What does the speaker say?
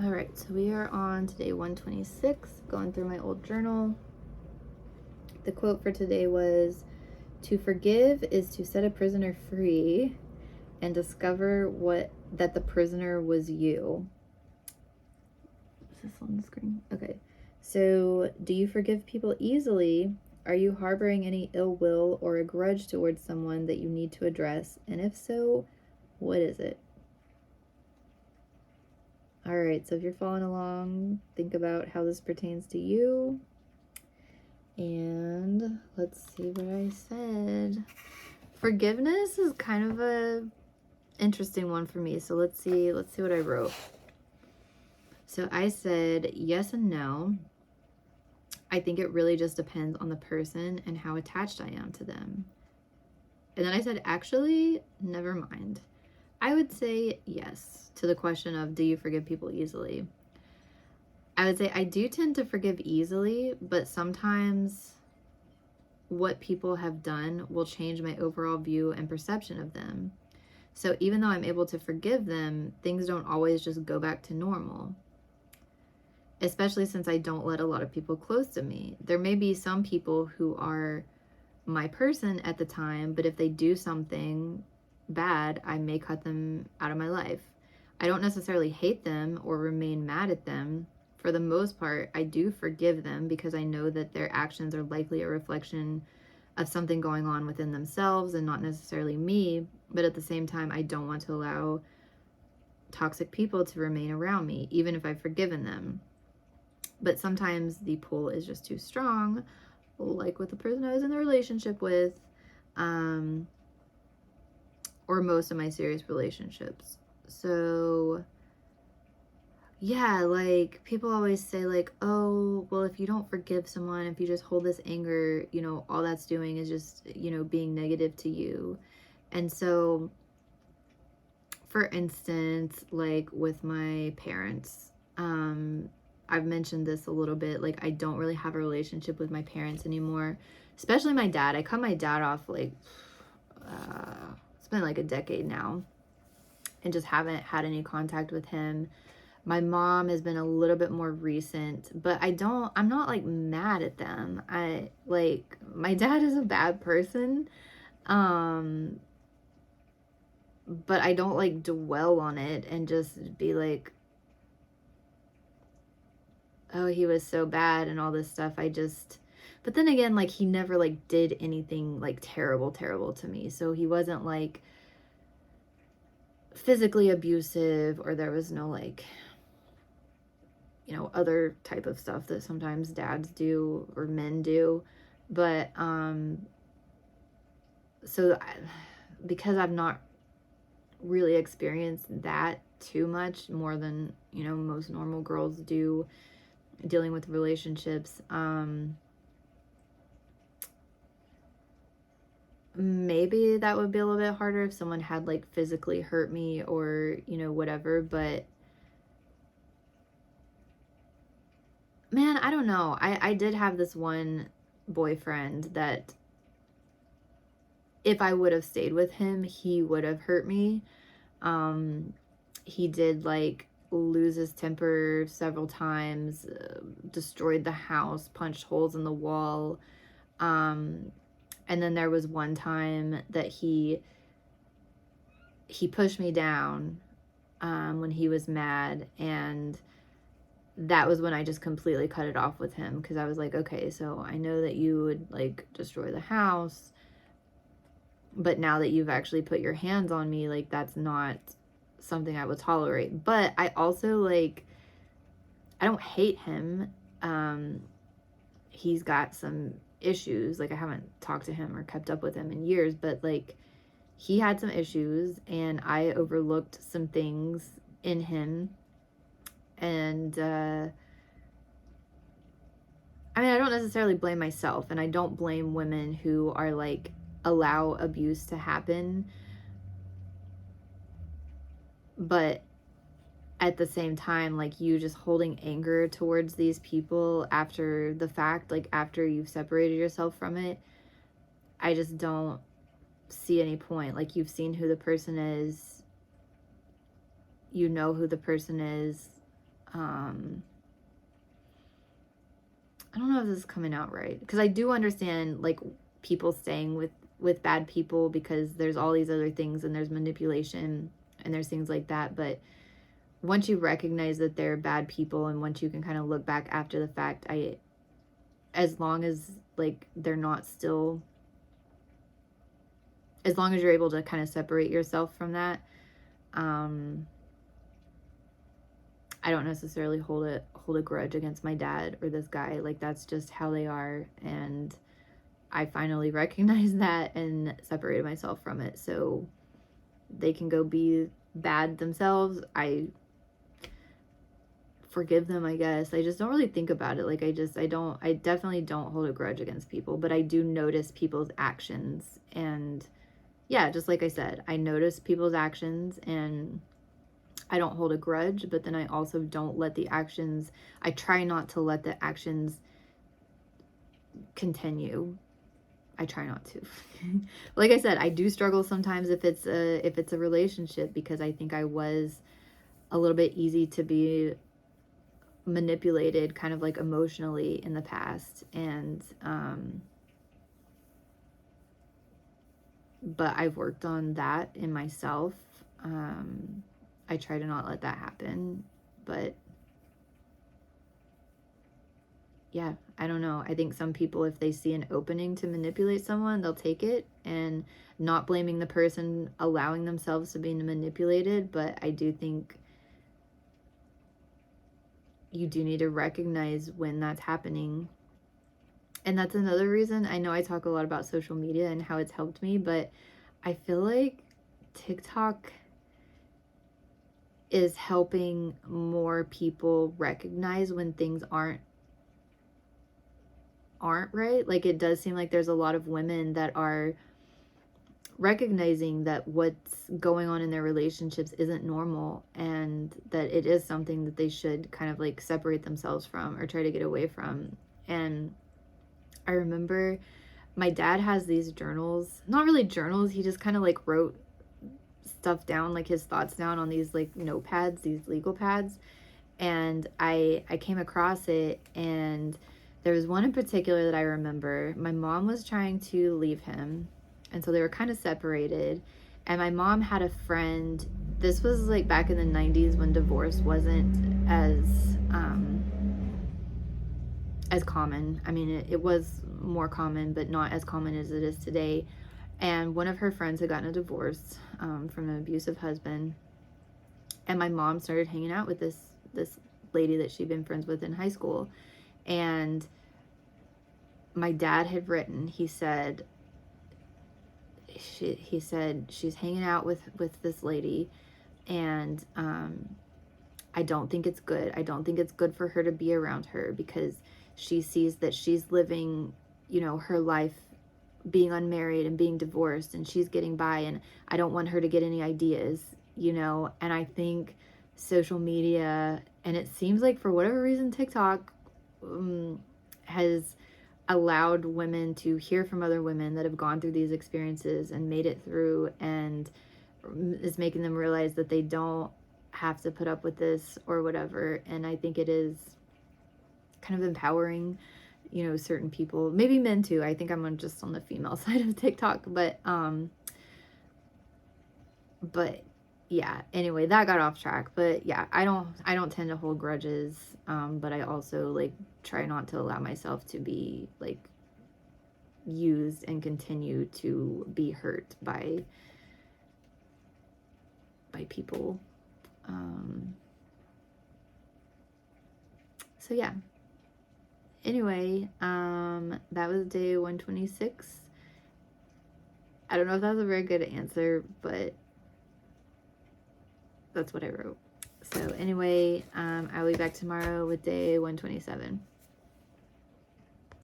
All right, so we are on today 126, going through my old journal. The quote for today was, "To forgive is to set a prisoner free and discover that the prisoner was you." Is this on the screen? Okay. So, do you forgive people easily? Are you harboring any ill will or a grudge towards someone that you need to address? And if so, what is it? All right, so if you're following along, think about how this pertains to you. And let's see what I said. Forgiveness is kind of a interesting one for me. So let's see what I wrote. So I said yes and no. I think it really just depends on the person and how attached I am to them. And then I said, actually, never mind. I would say yes to the question of, do you forgive people easily? I would say I do tend to forgive easily, but sometimes what people have done will change my overall view and perception of them. So even though I'm able to forgive them, things don't always just go back to normal. Especially since I don't let a lot of people close to me. There may be some people who are my person at the time, but if they do something bad, I may cut them out of my life. I don't necessarily hate them or remain mad at them. For the most part, I do forgive them because I know that their actions are likely a reflection of something going on within themselves and not necessarily me. But at the same time, I don't want to allow toxic people to remain around me, even if I've forgiven them. But sometimes the pull is just too strong, like with the person I was in the relationship with, or most of my serious relationships. So yeah, like people always say like, oh, well, if you don't forgive someone, if you just hold this anger, all that's doing is just, being negative to you. And so, for instance, like with my parents, I've mentioned this a little bit, like I don't really have a relationship with my parents anymore, especially my dad. I cut my dad off like, it's been like a decade now, and just haven't had any contact with him. My mom has been a little bit more recent, but I'm not like mad at them. My dad is a bad person. But I don't like dwell on it and just be like, oh, he was so bad and all this stuff. But then again, like he never like did anything like terrible to me. So he wasn't like physically abusive, or there was no like, other type of stuff that sometimes dads do or men do. But because I've not really experienced that too much, more than most normal girls do, dealing with relationships, maybe that would be a little bit harder if someone had like physically hurt me or whatever. But man, I don't know. I did have this one boyfriend that if I would have stayed with him, he would have hurt me. He did like lose his temper several times, destroyed the house, punched holes in the wall. And then there was one time that he pushed me down when he was mad, and that was when I just completely cut it off with him, because I was like, okay, so I know that you would like destroy the house, but now that you've actually put your hands on me, like that's not something I would tolerate. But I also like, I don't hate him. He's got some issues. Like I haven't talked to him or kept up with him in years, but like he had some issues and I overlooked some things in him. And I mean, I don't necessarily blame myself, and I don't blame women who are like allow abuse to happen. But at the same time, like you just holding anger towards these people after the fact, like after you've separated yourself from it, I just don't see any point. Like you've seen who the person is, you know who the person is, I don't know if this is coming out right, because I do understand like people staying with bad people because there's all these other things, and there's manipulation and there's things like that. But once you recognize that they're bad people, and once you can kind of look back after the fact, as long as like they're not still, as long as you're able to kind of separate yourself from that, I don't necessarily hold a grudge against my dad or this guy. Like, that's just how they are, and I finally recognized that and separated myself from it, so they can go be bad themselves. I forgive them, I guess. I just don't really think about it. Like, I definitely don't hold a grudge against people, but I do notice people's actions. And yeah, just like I said, I notice people's actions, and I don't hold a grudge, but then I also don't let the actions, I try not to let the actions continue. I try not to. Like I said, I do struggle sometimes if it's a relationship, because I think I was a little bit easy to be manipulated, kind of like emotionally, in the past. And but I've worked on that in myself. I try to not let that happen. But yeah, I don't know. I think some people, if they see an opening to manipulate someone, they'll take it, and not blaming the person allowing themselves to be manipulated. But I do think you do need to recognize when that's happening. And that's another reason, I know I talk a lot about social media and how it's helped me, but I feel like TikTok is helping more people recognize when things aren't right. Like, it does seem like there's a lot of women that are recognizing that what's going on in their relationships isn't normal, and that it is something that they should kind of like separate themselves from or try to get away from. And I remember my dad has these journals, not really journals, he just kind of like wrote stuff down, like his thoughts down, on these like notepads, these legal pads. And I came across it, and there was one in particular that I remember. My mom was trying to leave him, and so they were kind of separated. And my mom had a friend, this was like back in the 90s when divorce wasn't as common. I mean, it was more common, but not as common as it is today. And one of her friends had gotten a divorce from an abusive husband. And my mom started hanging out with this lady that she'd been friends with in high school. And my dad had written, he said she's hanging out with this lady, and I don't think it's good. I don't think it's good for her to be around her, because she sees that she's living, you know, her life being unmarried and being divorced, and she's getting by, and I don't want her to get any ideas, you know. And I think social media, and it seems like for whatever reason TikTok has allowed women to hear from other women that have gone through these experiences and made it through, and is making them realize that they don't have to put up with this or whatever. And I think it is kind of empowering, you know, certain people, maybe men too. I think I'm just on the female side of TikTok, but yeah, anyway, that got off track. But yeah, I don't tend to hold grudges, but I also like try not to allow myself to be like used and continue to be hurt by people. So yeah, anyway, that was day 126. I don't know if that was a very good answer, but that's what I wrote. So anyway, I'll be back tomorrow with day 127.